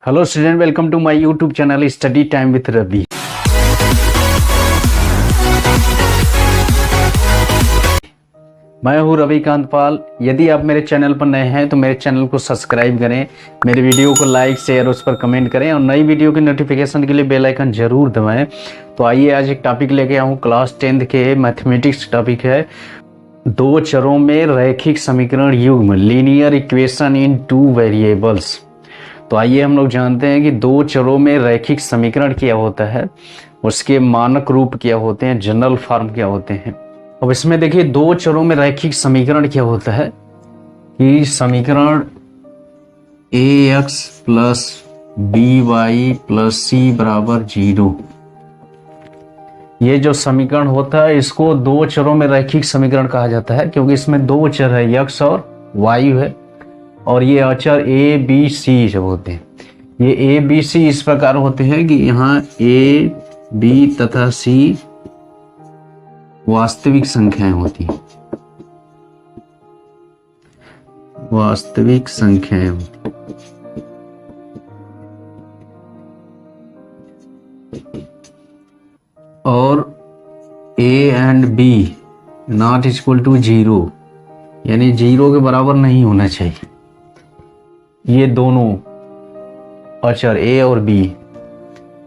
Hello student, welcome to my YouTube channel study time with Ravi. मैं हूं रवि कांतपाल। यदि आप मेरे चैनल पर नए हैं तो मेरे चैनल को सब्सक्राइब करें, मेरे वीडियो को लाइक शेयर उस पर कमेंट करें और नई वीडियो की नोटिफिकेशन के लिए बेल आइकन जरूर दबाएं। तो आइए आज एक टॉपिक लेके आऊँ, क्लास 10th के मैथमेटिक्स टॉपिक है दो चरों में रैखिक समीकरण युग्म, linear equation in two variables. तो आइए हम लोग जानते हैं कि दो चरों में रैखिक समीकरण क्या होता है, उसके मानक रूप क्या होते हैं, जनरल फॉर्म क्या होते हैं। अब इसमें देखिए दो चरों में रैखिक समीकरण क्या होता है कि समीकरण ax प्लस by प्लस सी बराबर 0, ये जो समीकरण होता है इसको दो चरों में रैखिक समीकरण कहा जाता है, क्योंकि इसमें दो चर है x और y है और ये अचर ए बी सी जब होते हैं, ये ए बी सी इस प्रकार होते हैं कि यहाँ ए बी तथा सी वास्तविक संख्याएं होती हैं, वास्तविक संख्याएं होती और A and B not equal to 0, यानी 0 के बराबर नहीं होना चाहिए। ये दोनों अचर ए और बी,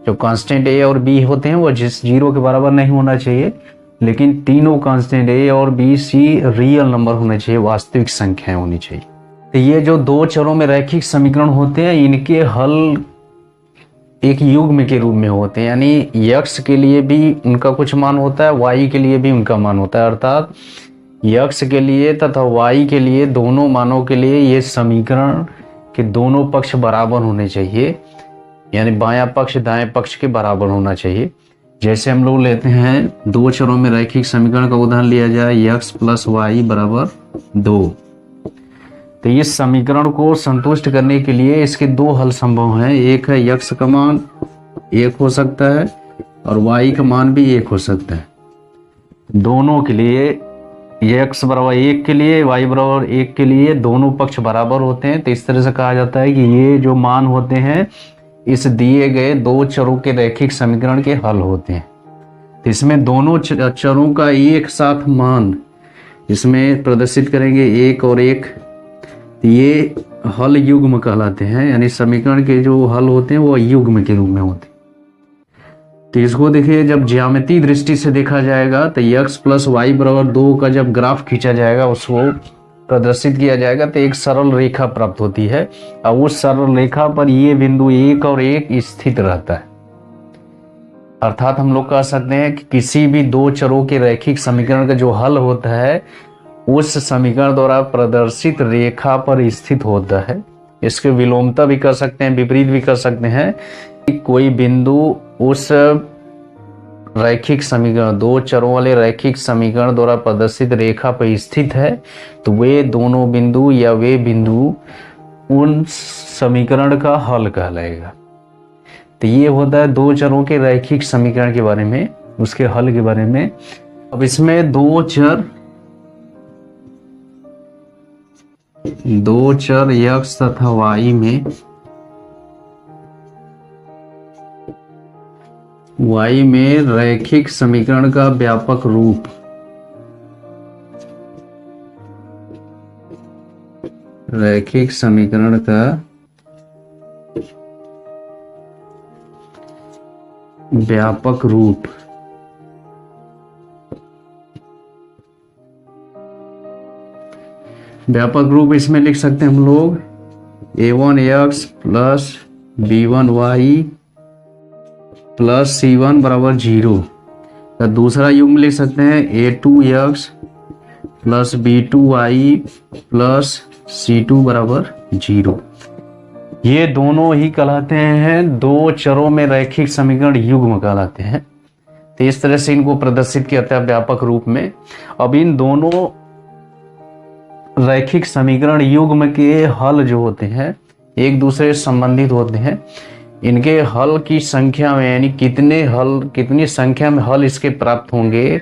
जो कांस्टेंट ए और बी होते हैं वो 0 के बराबर नहीं होना चाहिए, लेकिन तीनों कांस्टेंट ए और बी सी रियल नंबर होने चाहिए, वास्तविक संख्याएं होनी चाहिए। तो ये जो दो चरों में रैखिक समीकरण होते हैं इनके हल एक युग्म के रूप में होते हैं, यानी x के लिए भी उनका कुछ मान होता है, y के लिए भी उनका मान होता है, अर्थात x के लिए तथा y के लिए दोनों मानों के लिए ये समीकरण के दोनों पक्ष बराबर होने चाहिए, यानी बायां पक्ष दाएं पक्ष के बराबर होना चाहिए। जैसे हम लोग लेते हैं दो चरों में रैखिक समीकरण का उदाहरण लिया जाए x प्लस वाई बराबर 2, तो इस समीकरण को संतुष्ट करने के लिए इसके दो हल संभव हैं। एक है x का मान 1 हो सकता है और y का मान भी 1 हो सकता है। दोनों के लिए x बराबर 1 के लिए y बराबर 1 के लिए दोनों पक्ष बराबर होते हैं, तो इस तरह से कहा जाता है कि ये जो मान होते हैं इस दिए गए दो चरों के रैखिक समीकरण के हल होते हैं। तो इसमें दोनों चरों का एक साथ मान इसमें प्रदर्शित करेंगे 1 और 1, तो ये हल युग्म कहलाते हैं, यानी समीकरण के जो हल होते हैं वो युग्म के रूप में होते हैं। तो इसको देखिए जब ज्यामितीय दृष्टि से देखा जाएगा तो x प्लस वाई बराबर 2 का जब ग्राफ खींचा जाएगा, उसको प्रदर्शित किया जाएगा, तो एक सरल रेखा प्राप्त होती है और उस सरल रेखा पर ये बिंदु 1 और 1 स्थित रहता है। अर्थात हम लोग कह सकते हैं कि किसी भी दो चरों के रैखिक समीकरण का जो हल होता है उस समीकरण द्वारा प्रदर्शित रेखा पर स्थित होता है। इसके विलोमता भी कर सकते हैं, विपरीत भी कर सकते हैं कि कोई बिंदु उस रैखिक समीकरण दो चरों वाले रैखिक समीकरण द्वारा प्रदर्शित रेखा पर स्थित है, तो वे दोनों बिंदु या वे बिंदु उन समीकरण का हल कहलाएगा। तो ये होता है दो चरों के रैखिक समीकरण के बारे में, उसके हल के बारे में। अब इसमें दो चर x तथा y में रैखिक समीकरण का व्यापक रूप रैखिक समीकरण का व्यापक रूप इसमें लिख सकते हैं हम लोग a1x plus b1y plus c1 बराबर 0 का दूसरा युग्म लिख सकते हैं a2x plus b2y plus c2 बराबर 0। ये दोनों ही कहलाते हैं दो चरों में रैखिक समीकरण युग्म कहलाते हैं। तो इस तरह से इनको प्रदर्शित किया जाता है व्यापक रूप में। अब इन दोनों रैखिक समीकरण युग्म के हल जो होते हैं एक दूसरे से संबंधित होते हैं। इनके हल की संख्या में, यानी कितनी संख्या में हल इसके प्राप्त होंगे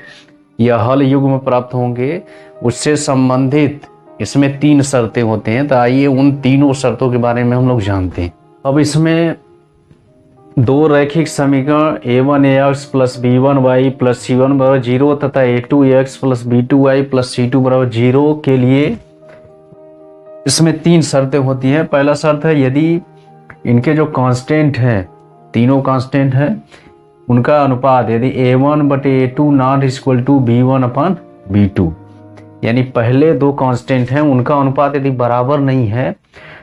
या हल युग्म प्राप्त होंगे, उससे संबंधित इसमें 3 शर्तें होते हैं। तो आइए उन तीनों शर्तों के बारे में हम लोग जानते हैं। अब इसमें दो रैखिक समीकरण a1ax plus b1y plus c1 बराबर 0 तथा a2ax plus b2y plus c2 बराबर 0 के लिए इसमें तीन शर्तें होती हैं। पहला शर्त है यदि इनके जो कांस्टेंट हैं, तीनों कांस्टेंट हैं, उनका अनुपात यदि a1/a2 not equal to b1/b2, यानी पहले दो कांस्टेंट हैं उनका अनुपात यदि बराबर नहीं है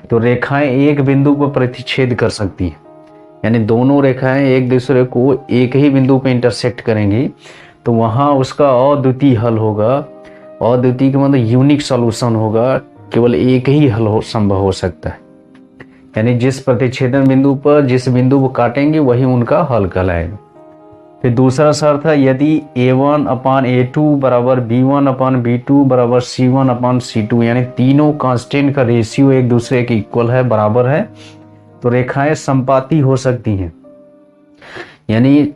तो रेखाएं एक बिंदु पर प्रतिच्छेद कर सकती हैं। यानी दोनों रेखाएं एक दूसरे को एक ही बिंदु पर इंटरसेक्ट करेंगी तो वहां उसका अद्वितीय हल होगा। अद्वितीय का मतलब यूनिक सॉल्यूशन होगा, केवल एक ही हल संभव हो सकता है। यानी जिस प्रतिच्छेदन बिंदु पर जिस बिंदु को काटेंगे वही उनका हल कहलाएगा। फिर दूसरा शर्त है यदि a1/a2 बराबर b1/b2 बराबर c1/c2, यानी तीनों कांस्टेंट का रेशियो एक दूसरे के इक्वल है, बराबर है, तो रेखाएं संपाती हो सकती हैं। यानी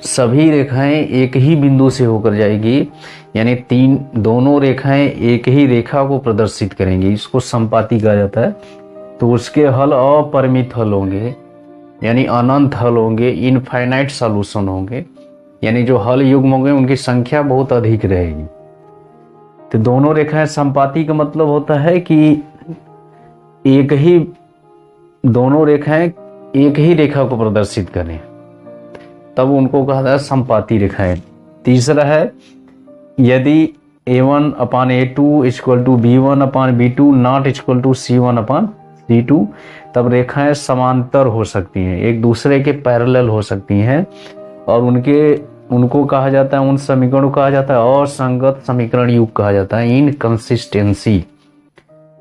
सभी रेखाएं एक ही बिंदु से होकर जाएगी, यानी दोनों रेखाएं एक ही रेखा को प्रदर्शित करेंगी, इसको संपाती कहा जाता है। तो उसके हल अपरिमित हल होंगे, यानी अनंत हल होंगे, इनफाइनाइट सॉल्यूशन होंगे, यानी जो हल युग्म होंगे उनकी संख्या बहुत अधिक रहेगी। तो दोनों रेखाएं संपाती का मतलब होता है कि दोनों रेखाएं एक ही रेखा को प्रदर्शित करें, तब उनको कहा जाता है संपाती रेखाएं। तीसरा है यदि a1/a2 equal to b1/b2 not equal to c1/c2, तब रेखाएं समांतर हो सकती हैं, एक दूसरे के पैरेलल हो सकती हैं, और उनको कहा जाता है, उन समीकरणों को कहा जाता है असंगत समीकरण युग कहा जाता है, इनकंसिस्टेंसी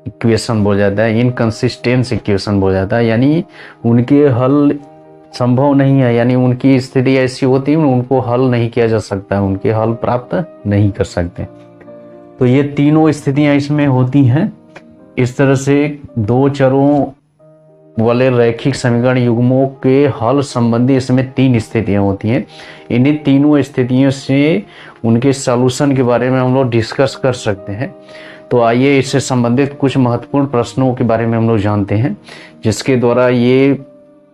इक्वेशन बोल जाता है, इनकंसिस्टेंस इक्वेशन बोल जाता है। यानी उनके हल संभव नहीं है, यानी उनकी स्थिति ऐसी होती है उनको हल नहीं किया जा सकता है, उनके हल प्राप्त नहीं कर सकते। तो ये तीनों स्थितियां इसमें होती हैं। इस तरह से दो चरों वाले रैखिक समीकरण युग्मों के हल संबंधी इसमें तीन स्थितियां होती हैं। इन्हीं तीनों स्थितियों से उनके सॉल्यूशन के बारे में हम लोग डिस्कस कर सकते हैं। तो आइए इससे संबंधित कुछ महत्वपूर्ण प्रश्नों के बारे में हम लोग जानते हैं, जिसके द्वारा ये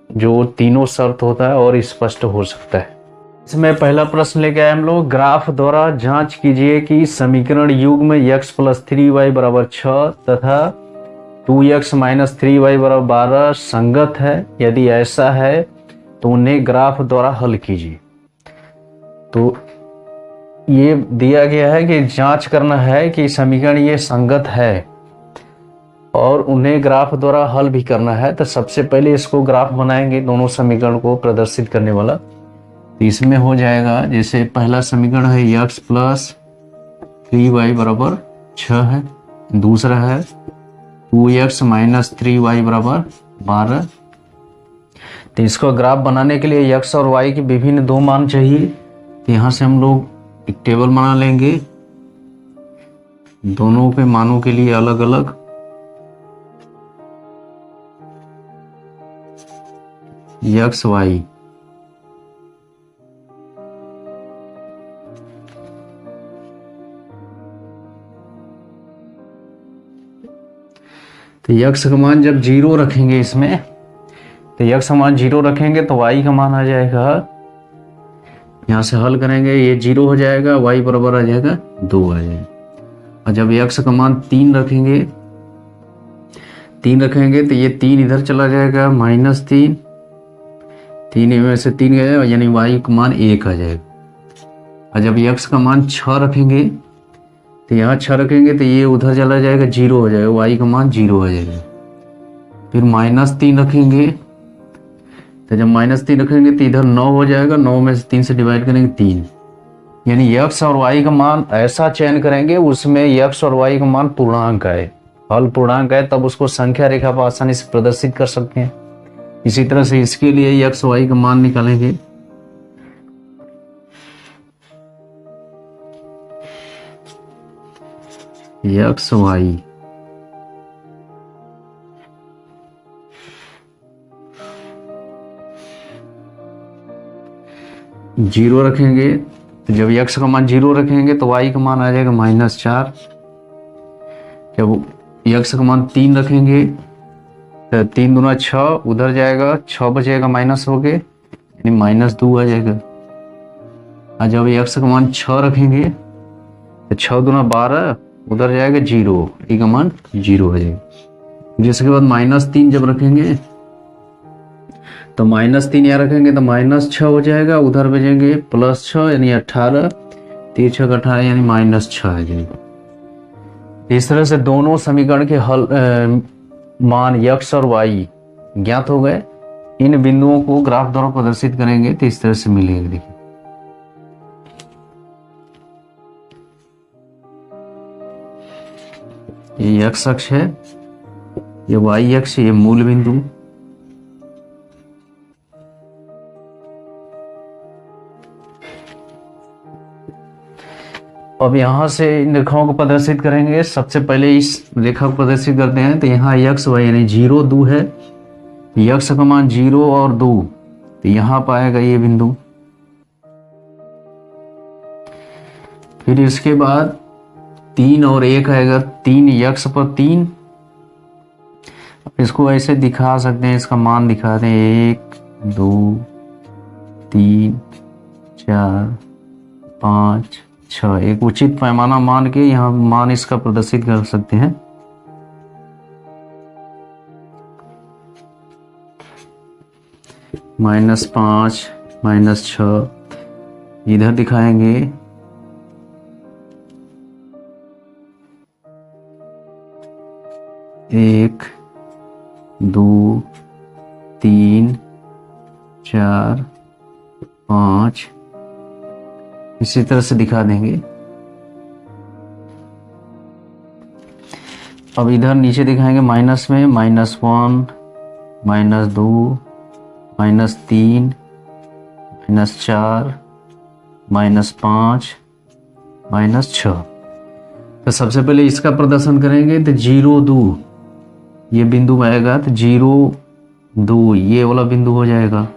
जो तीनों शर्त होता है और स्पष्ट हो सकता है। इसमें पहला प्रश्न लेके आए हम लोग, ग्राफ द्वारा जांच कीजिए कि समीकरण युग्म x प्लस 3y बराबर 6 तथा 2x माइनस 3y बराबर 12 संगत है। यदि ऐसा है तो उन्हें ग्राफ द्वारा हल कीजिए। तो ये दिया गया है कि जांच करना है कि समीकरण ये संगत है और उन्हें ग्राफ द्वारा हल भी करना है। तो सबसे पहले इसको ग्राफ बनाएंगे, दोनों समीकरण को प्रदर्शित करने वाला। तो इसमें हो जाएगा, जैसे पहला समीकरण है x प्लस 3y बराबर 6 है, दूसरा है 2x माइनस 3y बराबर 12। तो इसको ग्राफ बनाने के लिए x और y के विभिन्न दो मान चाहिए। तो यहाँ से हम लोग एक टेबल बना लेंगे, दोनों के मानों के लिए अलग अलग। x y तो x का मान जब 0 रखेंगे इसमें, तो x का मान 0 रखेंगे तो y का मान आ जाएगा, यहाँ से हल करेंगे ये 0 हो जाएगा, y बराबर आ जाएगा 2 आ जाएगा। और जब x का मान 3 रखेंगे तो ये 3 इधर चला जाएगा, -3, 3 में से 3 गया, यानी y का मान 1 आ जाएगा। और जब x का मान 6 रखेंगे तो यहाँ 6 रखेंगे तो ये उधर चला जाएगा, 0 हो जाएगा, y का मान 0 हो जाएगा। फिर -3 रखेंगे तो जब -3 रखेंगे तो इधर 9 हो जाएगा, 9 में से 3 से डिवाइड करेंगे 3, यानी x और y का मान ऐसा चयन करेंगे उसमें x और y का मान पूर्णांक है, हल पूर्णांक है, तब उसको संख्या रेखा पर आसानी से प्रदर्शित कर सकते हैं। इसी तरह से इसके लिए x y का मान निकालेंगे। x y 0 रखेंगे तो जब x का मान 0 रखेंगे तो y का मान आ जाएगा -4। जब x का मान 3 रखेंगे तो 3 दूना 6, उधर जाएगा 6 बचेगा माइनस हो के, यानी -2 आ जाएगा। और जब x का मान 6 रखेंगे तो 6 दूना 12, उधर जाएगा 0, y का मान 0 आ जाएगा। जिसके बाद -3 जब रखेंगे तो -3 यहाँ रखेंगे तो -6 हो जाएगा, उधर भेजेंगे +6 यानी 18, 3 6 18 यानी -6 आ जाएगा। इस तरह से दोनों समीकरण के हल मान x और y ज्ञात हो गए। इन बिंदुओं को ग्राफ द्वारा प्रदर्शित करेंगे तो इस तरह से मिलेगा। देखिए ये x अक्ष है, ये y अक्ष, ये मूल बिंदु। अब यहां से इन रेखाओं को प्रदर्शित करेंगे। सबसे पहले इस रेखा को प्रदर्शित करते हैं। तो यहाँ x y यानी 0 2 है, x का मान 0 और 2, तो यहां पाएगा ये बिंदु। फिर इसके बाद 3 और 1 आएगा, 3 x पर 3। इसको ऐसे दिखा सकते हैं, इसका मान दिखाते हैं 1 2 3 4 5 6। एक उचित पैमाना मान के यहाँ मान इसका प्रदर्शित कर सकते हैं। -5 -6 इधर दिखाएंगे। एक 2 3 4 5 इसी तरह से दिखा देंगे। अब इधर नीचे दिखाएंगे माइनस में -1 -2 -3 -4 -5 -6। तो सबसे पहले इसका प्रदर्शन करेंगे। तो 0 2 ये बिंदु आएगा, तो 0 2 ये वाला बिंदु हो जाएगा।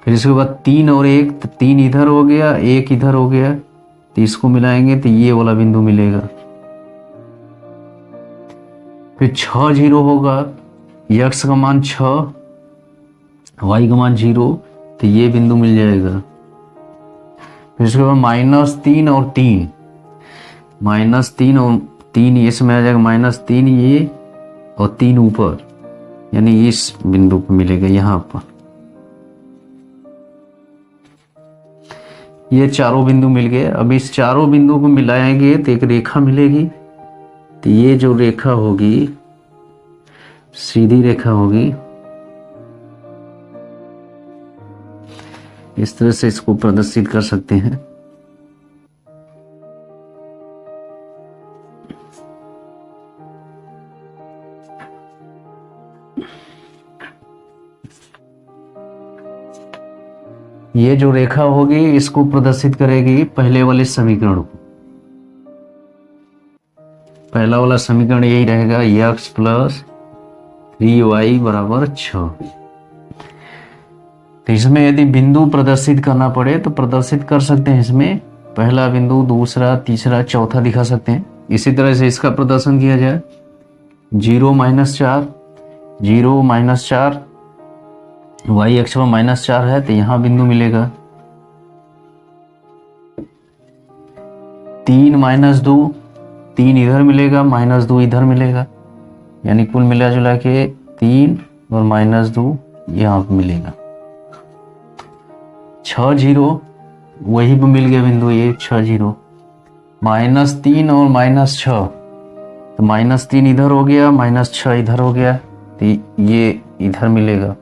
फिर इसके बाद 3 और 1, तो 3 इधर हो गया, 1 इधर हो गया, तो इसको मिलाएंगे तो ये वाला बिंदु मिलेगा। फिर 6 0 होगा, x का मान 6, y का मान 0, तो ये बिंदु मिल जाएगा। फिर इसके बाद -3 और 3, -3 और 3 इसमें आ जाएगा, -3 ये और 3 ऊपर, यानी इस बिंदु पर मिलेगा यहाँ पर। ये चारों बिंदु मिल गए। अब इस चारों बिंदु को मिलाएंगे तो एक रेखा मिलेगी। तो ये जो रेखा होगी सीधी रेखा होगी। इस तरह से इसको प्रदर्शित कर सकते हैं। ये जो रेखा होगी इसको प्रदर्शित करेगी पहले वाले समीकरण को। पहला वाला समीकरण यही रहेगा, x + 3y = 6। तो इसमें यदि बिंदु प्रदर्शित करना पड़े तो प्रदर्शित कर सकते हैं। इसमें पहला बिंदु, दूसरा, तीसरा, चौथा दिखा सकते हैं। इसी तरह से इसका प्रदर्शन किया जाए। 0 -4 0 -4 y अक्ष पर -4 है, तो यहां बिंदु मिलेगा। 3 -2 3 इधर मिलेगा, -2 इधर मिलेगा, यानी कुल मिला जुला के 3 और -2 यहाँ पर मिलेगा। 6 0 वही पर मिल गया बिंदु, ये 6 0। -3 और -6, तो -3 इधर हो गया, -6 इधर हो गया, तो ये इधर मिलेगा,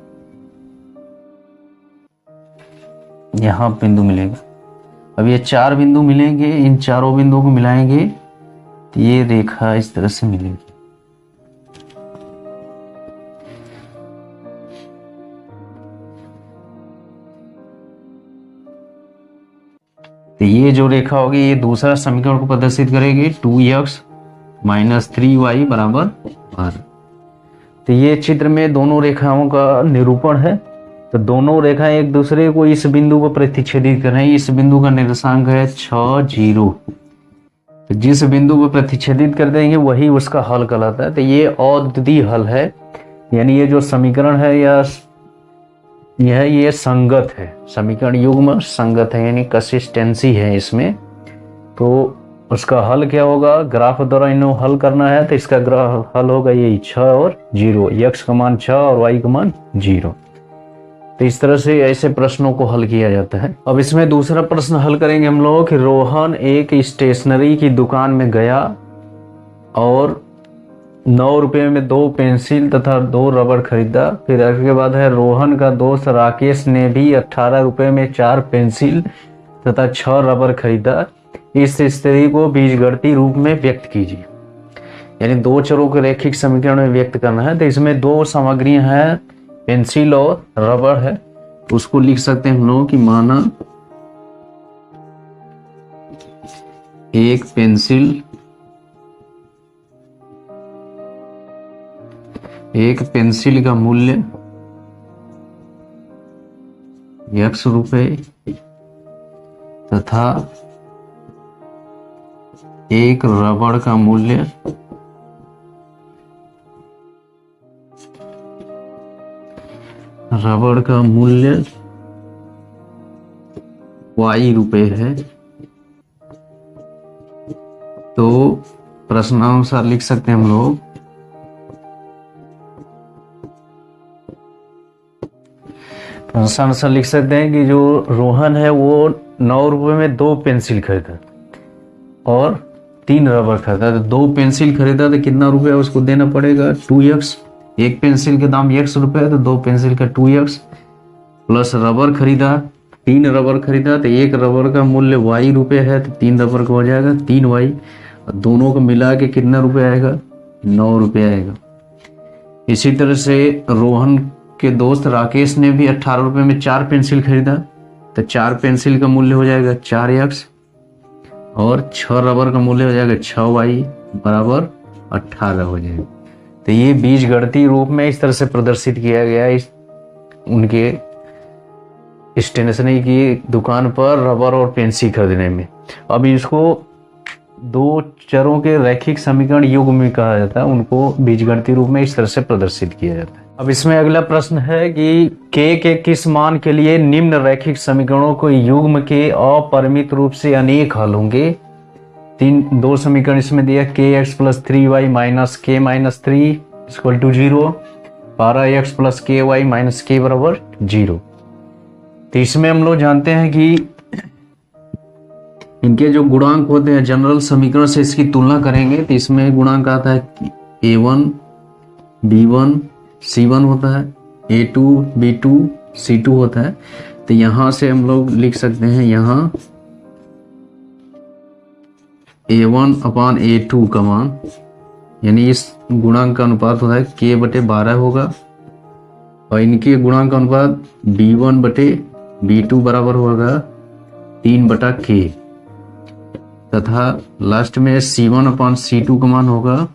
यहाँ बिंदु मिलेगा। अब ये 4 बिंदु मिलेंगे, इन चारों बिंदुओं को मिलाएंगे तो ये रेखा इस तरह से मिलेगी। तो ये जो रेखा होगी ये दूसरा समीकरण को प्रदर्शित करेगी, 2x - 3y = 12। तो ये चित्र में दोनों रेखाओं का निरूपण है। तो दोनों रेखाएं एक दूसरे को इस बिंदु को प्रतिच्छेदित कर रही हैं। इस बिंदु का निर्देशांक है 6 0। तो जिस बिंदु पर प्रतिच्छेदित कर देंगे वही उसका हल कहलाता है। तो ये अद्वितीय हल है, यानी ये जो समीकरण है ये संगत है, समीकरण युग्म संगत है, यानी कंसिस्टेंसी है इसमें। तो उसका हल क्या होगा, ग्राफ द्वारा इन्हें हल करना है। तो इसका ग्राफ हल होगा यही 6 और 0, x का मान 6 और y का मान 0। तो इस तरह से ऐसे प्रश्नों को हल किया जाता है। अब इसमें दूसरा प्रश्न हल करेंगे हम लोग कि रोहन एक स्टेशनरी की दुकान में गया और 9 रुपये में 2 पेंसिल तथा 2 रबड़ खरीदा। फिर इसके बाद है रोहन का दोस्त राकेश ने भी 18 रुपये में 4 पेंसिल तथा 6 रबड़ खरीदा। इस स्थिति को बीजगणितीय रूप में व्यक्त कीजिए, यानी दो चरों के रैखिक समीकरण में व्यक्त करना है। तो इसमें 2 सामग्रियां हैं, पेंसिल और रबड़ है। तो उसको लिख सकते हैं हम लोग कि माना एक पेंसिल का मूल्य x रुपए तथा एक रबड़ का मूल्य y रुपए है। तो प्रश्नानुसार लिख सकते हैं हम लोग प्रश्नानुसार लिख सकते हैं कि जो रोहन है वो 9 रुपए में 2 पेंसिल खरीदा और 3 रबड़ खरीदा। तो 2 पेंसिल खरीदा तो कितना रुपया उसको देना पड़ेगा, 2x। एक पेंसिल के दाम x रुपए है तो 2 पेंसिल का 2x प्लस रबड़ खरीदा, 3 रबड़ खरीदा तो एक रबड़ का मूल्य y रुपए है। तो 3 रबड़ का हो जाएगा 3y, और दोनों को मिला के कितना रुपये आएगा, 9 रुपये आएगा। इसी तरह से रोहन के दोस्त राकेश ने भी 18 रुपये में 4 पेंसिल खरीदा। तो 4 पेंसिल का मूल्य हो जाएगा 4x और 6 रबड़ का मूल्य हो जाएगा 6y बराबर 18 हो जाएगा। तो ये बीजगणितीय रूप में इस तरह से प्रदर्शित किया गया है उनके स्टेशनरी की दुकान पर रबर और पेंसिल खरीदने में। अब इसको 2 चरों के रैखिक समीकरण युग्म में कहा जाता है, उनको बीजगणितीय रूप में इस तरह से प्रदर्शित किया जाता है। अब इसमें अगला प्रश्न है कि k के किस मान के लिए निम्न रैखिक समीकरणों को युग्म के अपरिमित रूप से अनेक हल होंगे। 2 समीकरण इसमें दिया, kx plus 3y minus k minus 3 equal to 0, 12x plus ky minus k बराबर 0। तो इसमें हम लोग जानते हैं कि इनके जो गुणांक होते हैं जनरल समीकरण से इसकी तुलना करेंगे। तो इसमें गुणांक आता है a1 b1 c1 होता है, a2 b2 c2 होता है। तो यहां से हम लोग लिख सकते हैं, यहाँ a1 अपान a2 का मान, यानी इस गुणांक का अनुपात होता है k बटे 12 होगा, और इनके गुणांक का अनुपात b1 बटे b2 बराबर होगा 3 बटा k, तथा लास्ट में c1 अपान c2 का मान होगा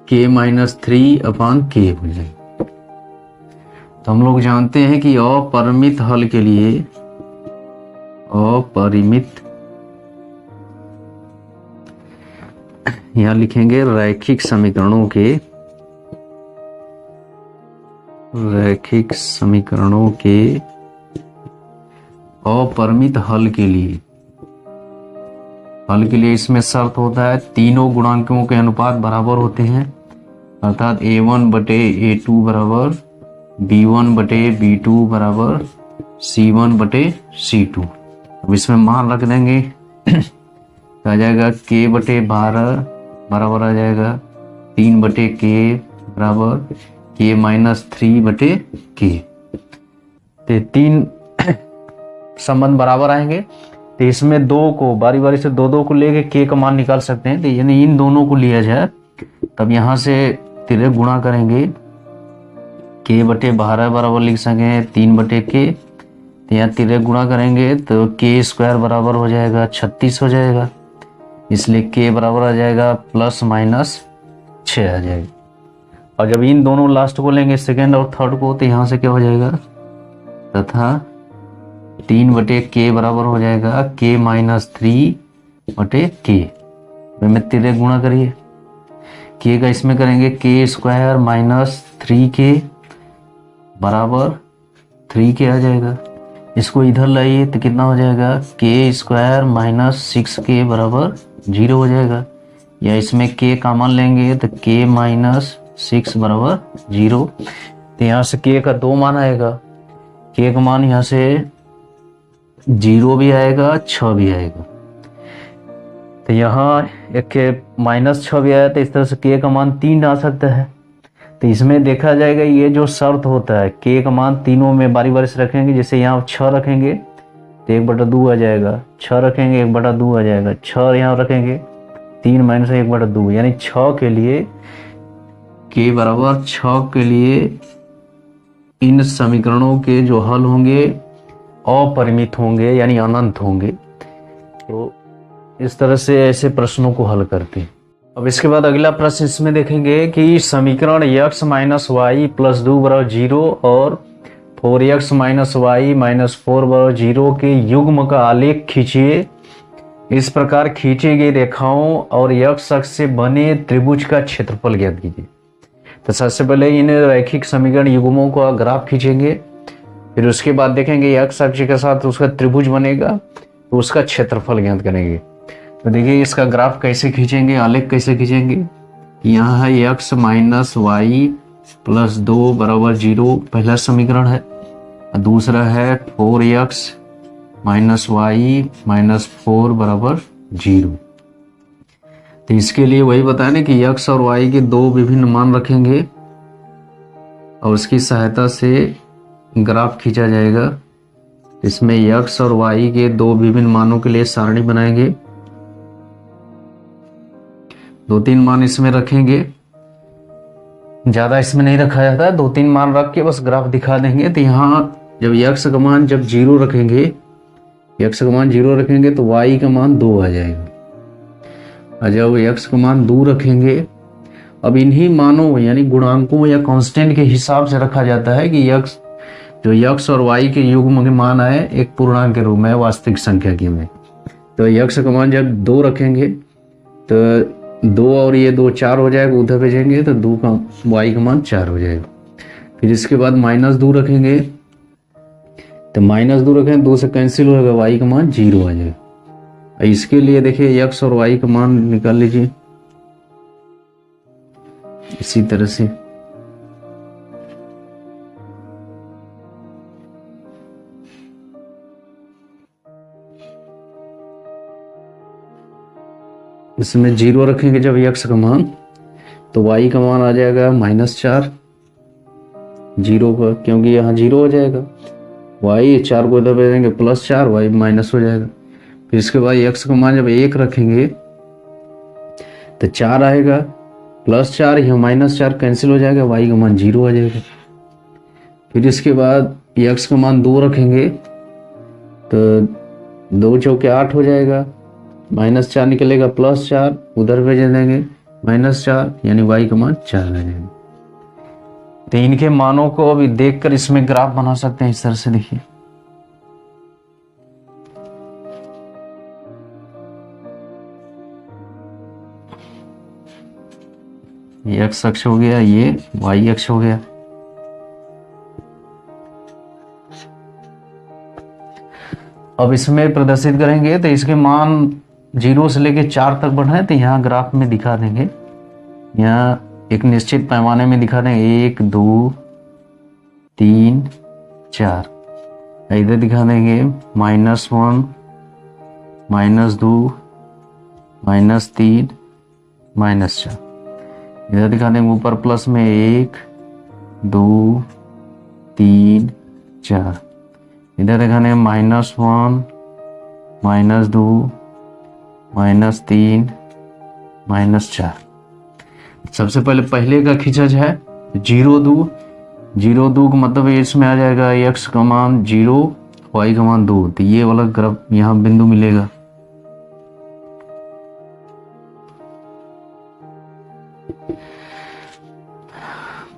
k माइनस 3 अपान k हो जाएगा। तो हम लोग जानते हैं कि अपरिमित हल के लिए अपरिमित, यहां लिखेंगे रैखिक समीकरणों के अपरिमित हल के लिए इसमें शर्त होता है तीनों गुणांकों के अनुपात बराबर होते हैं, अर्थात a1 बटे a2 बराबर b1 बटे b2 बराबर c1 बटे c2। अब इसमें मान रख देंगे आ जाएगा k बटे 12 बराबर आ जाएगा 3 बटे k बराबर k माइनस 3 बटे k। तो 3 संबंध बराबर आएंगे। तो इसमें 2 को बारी बारी से 2 को लेके k का मान निकाल सकते हैं। तो यानी इन दोनों को लिया जाए, तब यहाँ से तिरे गुणा करेंगे, k बटे 12 बराबर लिख सकें 3 बटे k। तो यहाँ तिरे गुणा करेंगे तो k स्क्वायर बराबर हो जाएगा 36 हो जाएगा, इसलिए k बराबर आ जाएगा प्लस माइनस 6 आ जाएगा। और जब इन दोनों लास्ट को लेंगे सेकेंड और थर्ड को, तो यहाँ से क्या हो जाएगा, तथा 3/k बराबर हो जाएगा k माइनस 3/k में 3 गुणा करिए, k का इसमें करेंगे k स्क्वायर माइनस 3k बराबर 3k आ जाएगा। इसको इधर लाइए तो कितना हो जाएगा, k स्क्वायर माइनस 6k बराबर 0 हो जाएगा, या इसमें k कॉमन लेंगे तो k माइनस 6 बराबर 0। तो यहाँ से k का 2 मान आएगा, k का मान यहाँ से 0 भी आएगा 6 भी आएगा। तो यहाँ एक -6 भी आया, तो इस तरह से k का मान 3 आ सकता है। तो इसमें देखा जाएगा ये जो शर्त होता है k का मान तीनों में बारी बारी से रखेंगे। जैसे यहाँ 6 रखेंगे तो 1/2 आ जाएगा, 6 रखेंगे 1/2 आ जाएगा, 6 यहाँ रखेंगे 3 माइनस 1/2, यानी 6 के लिए k बराबर 6 के लिए इन समीकरणों के जो हल होंगे अपरिमित होंगे यानी अनंत होंगे। तो इस तरह से ऐसे प्रश्नों को हल करते हैं। अब इसके बाद अगला प्रश्न इसमें देखेंगे कि समीकरण x माइनस वाई प्लस 2 बराबर 0 और 4x माइनस वाई माइनस 4 बराबर 0 के युग्म का आलेख खींचिए। इस प्रकार खींची गई रेखाओं और x अक्ष से बने त्रिभुज का क्षेत्रफल ज्ञात कीजिए। तो सबसे पहले इन रैखिक समीकरण युग्मों का ग्राफ खींचेंगे, फिर उसके बाद देखेंगे x अक्ष के साथ उसका त्रिभुज बनेगा तो उसका क्षेत्रफल ज्ञात करेंगे। तो देखिए इसका ग्राफ कैसे खींचेंगे, आलेख कैसे खींचेंगे। यहाँ है x माइनस वाई प्लस 2 बराबर 0 पहला समीकरण है, दूसरा है 4x माइनस वाई माइनस 4 बराबर 0। तो इसके लिए वही बताया ना कि x और y के दो विभिन्न मान रखेंगे और उसकी सहायता से ग्राफ खींचा जाएगा। इसमें x और y के दो विभिन्न मानों के लिए सारणी बनाएंगे, 2-3 मान इसमें रखेंगे, ज्यादा इसमें नहीं रखा जाता है, 2-3 मान रख के बस ग्राफ दिखा देंगे। तो यहाँ जब x का मान जब 0 रखेंगे, x का मान 0 रखेंगे तो y का मान 2 आ जाएगा, और जब x का मान 2 रखेंगे, अब इन्हीं मानों यानी गुणांकों या कांस्टेंट के हिसाब से रखा जाता है कि जो x और y के युग्म के मान आए एक पूर्णांक के रूप में वास्तविक संख्या की में। तो x का मान जब 2 रखेंगे तो 2 और ये 2 4 हो जाएगा, उधर भेजेंगे तो 2 का y का मान 4 हो जाएगा। फिर इसके बाद -2 रखेंगे तो -2 रखेंगे, 2 से कैंसिल होगा, y का मान 0 आ जाएगा। इसके लिए देखिए x और y का मान निकाल लीजिए इसी तरह से। इसमें 0 रखेंगे जब x का मान तो y का मान आ जाएगा -4 0 पर, क्योंकि यहाँ 0 हो जाएगा, y 4 को इधर भेजेंगे +4 y माइनस हो जाएगा। फिर इसके बाद x का मान जब 1 रखेंगे तो 4 आएगा, +4 यहाँ -4 कैंसिल हो जाएगा, y का मान 0 आ जाएगा। फिर इसके बाद x का मान 2 रखेंगे तो 2 चौके 8 हो जाएगा, -4 निकलेगा, +4 उधर भेज देंगे -4 यानी y का मान 4 आ जाएगा। तो इनके मानों को अभी देखकर इसमें ग्राफ बना सकते हैं इस तरह से। देखिए ये x अक्ष हो गया, ये y अक्ष हो गया। अब इसमें प्रदर्शित करेंगे तो इसके मान 0 से लेके 4 तक बढ़े तो यहाँ ग्राफ में दिखा देंगे, यहाँ एक निश्चित पैमाने में दिखा देंगे 1 2 3 4, इधर दिखा देंगे -1 -2 -3 -4, इधर दिखा देंगे ऊपर प्लस में 1 2 3 4, इधर दिखा देंगे -1 -2 -3 -4। सबसे पहले का खींचा है 0 2 का मतलब इसमें आ जाएगा x का मान 0 y का मान 2, तो ये वाला ग्राफ यहाँ बिंदु मिलेगा।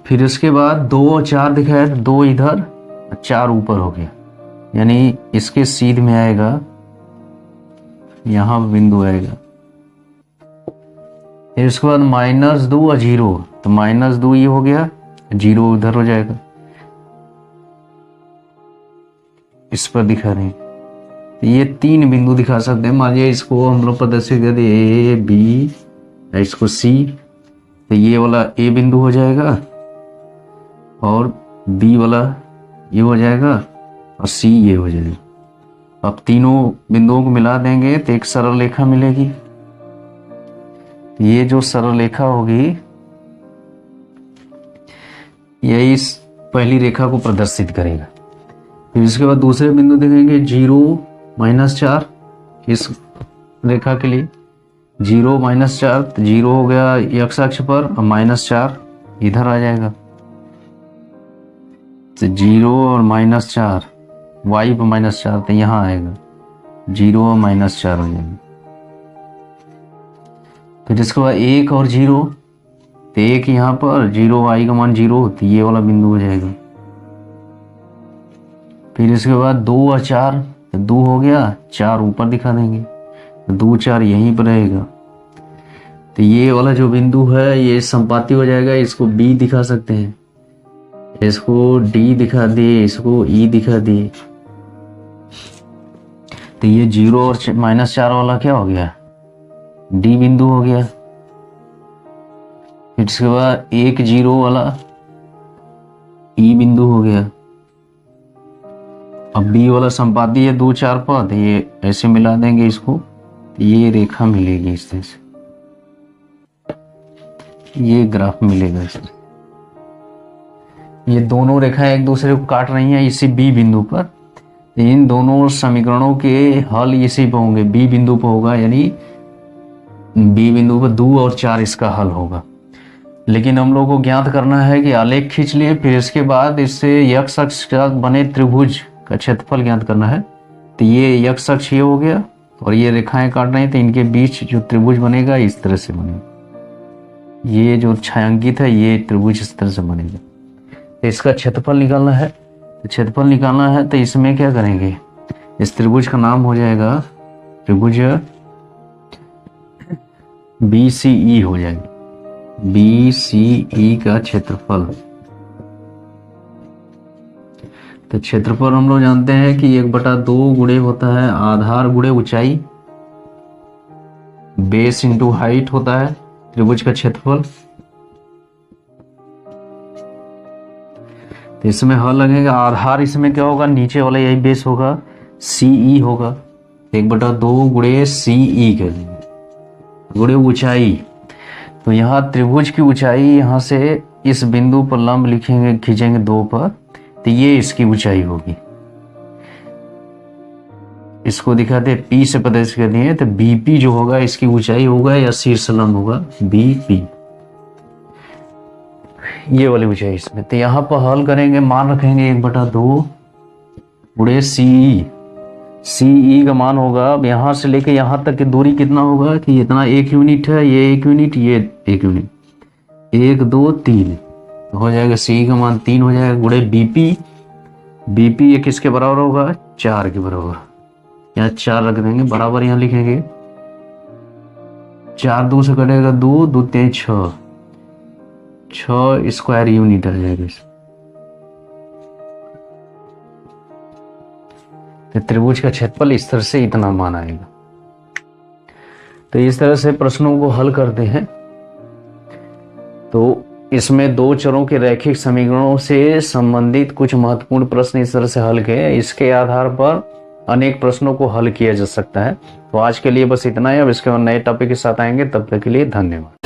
फिर इसके बाद 2 और 4 दिखाया, 2 इधर 4 ऊपर हो गया, यानी इसके सीध में आएगा, यहां बिंदु आएगा। फिर उसके बाद -2 और 0, तो -2 ये हो गया, 0 उधर हो जाएगा। इस पर दिखा रहे हैं, तो ये 3 बिंदु दिखा सकते हैं। मान लीजिए इसको हम लोग प्रदर्शित कर दिए A, B, इसको C, तो ये वाला A बिंदु हो जाएगा और B वाला ये हो जाएगा और C ये हो जाएगा। अब तीनों बिंदुओं को मिला देंगे तो एक सरल रेखा मिलेगी। ये जो सरल रेखा होगी यही इस पहली रेखा को प्रदर्शित करेगा। फिर इसके बाद दूसरे बिंदु देखेंगे 0, -4, इस रेखा के लिए 0, -4, तो 0 हो गया x अक्ष पर और -4 इधर आ जाएगा। तो 0 और -4 y पर -4 तो यहाँ आएगा, 0 और -4 हो जाएगा। फिर इसके बाद 1 और 0, तो 1 यहाँ पर, 0 y का मान 0, तो ये वाला बिंदु हो जाएगा। फिर इसके बाद 2 और 4, तो 2 हो गया, 4 ऊपर दिखा देंगे, तो 2, 4 यहीं पर रहेगा। तो ये वाला जो बिंदु है ये संपाती हो जाएगा। इसको B दिखा सकते हैं, इसको D दिखा दिए, इसको E दिखा दिए। तो ये 0 और -4 वाला क्या हो गया, D बिंदु हो गया। फिर इसके बाद 1, 0 वाला E बिंदु हो गया। अब B वाला संपाती है 2, 4 पर, ये ऐसे मिला देंगे इसको, ये रेखा मिलेगी इस तरह से, ये ग्राफ मिलेगा इस तरह। ये दोनों रेखाएं एक दूसरे को काट रही हैं इसी B बिंदु पर। इन दोनों समीकरणों के हल इसी पर होंगे, B बिंदु पर होगा, यानी B बिंदु पर 2 और 4 इसका हल होगा। लेकिन हम लोग को ज्ञात करना है कि आलेख खींच लिए, फिर इसके बाद इससे x अक्ष के साथ बने त्रिभुज का क्षेत्रफल ज्ञात करना है। तो ये x अक्ष ये हो गया और ये रेखाएं काट रहे हैं, तो इनके बीच जो त्रिभुज बनेगा इस तरह से बनेगा। ये जो छायांकित है ये त्रिभुज इस तरह से बनेगा। तो इसका क्षेत्रफल निकालना है, तो क्षेत्रफल निकालना है तो इसमें क्या करेंगे, इस त्रिभुज का नाम हो जाएगा त्रिभुज BCE हो जाएगा, BCE का क्षेत्रफल। तो क्षेत्रफल हम लोग जानते हैं कि 1/2 गुणे होता है आधार गुणे ऊंचाई, बेस इंटू हाइट होता है त्रिभुज का क्षेत्रफल। तो इसमें हल लगेगा, आधार इसमें क्या होगा, नीचे वाला यही बेस होगा, CE होगा, 1/2 गुणे CE कर देंगे, गुणे ऊंचाई। तो यहाँ त्रिभुज की ऊंचाई यहाँ से इस बिंदु पर लंब लिखेंगे, खींचेंगे 2 पर, तो ये इसकी ऊंचाई होगी। इसको दिखाते P से प्रदर्शित कर दिए, तो BP जो होगा इसकी ऊंचाई होगा या शीर्ष लंब होगा BP, ये वाली ऊंचाई इसमें। तो यहाँ पर हल करेंगे, मान रखेंगे 1/2 गुणे CE। CE का मान होगा, अब यहाँ से लेके यहाँ तक की दूरी कितना होगा कि इतना 1 यूनिट है, ये 1 यूनिट, ये 1 यूनिट, 1, 2, 3 हो जाएगा। CE का मान 3 हो जाएगा, गुणे BP ये किसके बराबर होगा, 4 के बराबर। यहाँ 4 रख देंगे, बराबर यहाँ लिखेंगे, 4 2 से कटेगा 2, 2 3 6, 6 स्क्वायर यूनिट आ जाएगा। तो त्रिभुज का क्षेत्रफल इस तरह से इतना मान आएगा। तो इस तरह से प्रश्नों को हल करते हैं। तो इसमें 2 चरों के रैखिक समीकरणों से संबंधित कुछ महत्वपूर्ण प्रश्न इस तरह से हल किए, इसके आधार पर अनेक प्रश्नों को हल किया जा सकता है। तो आज के लिए बस इतना ही, अब इसके बाद नए टॉपिक के साथ आएंगे, तब तक के लिए धन्यवाद।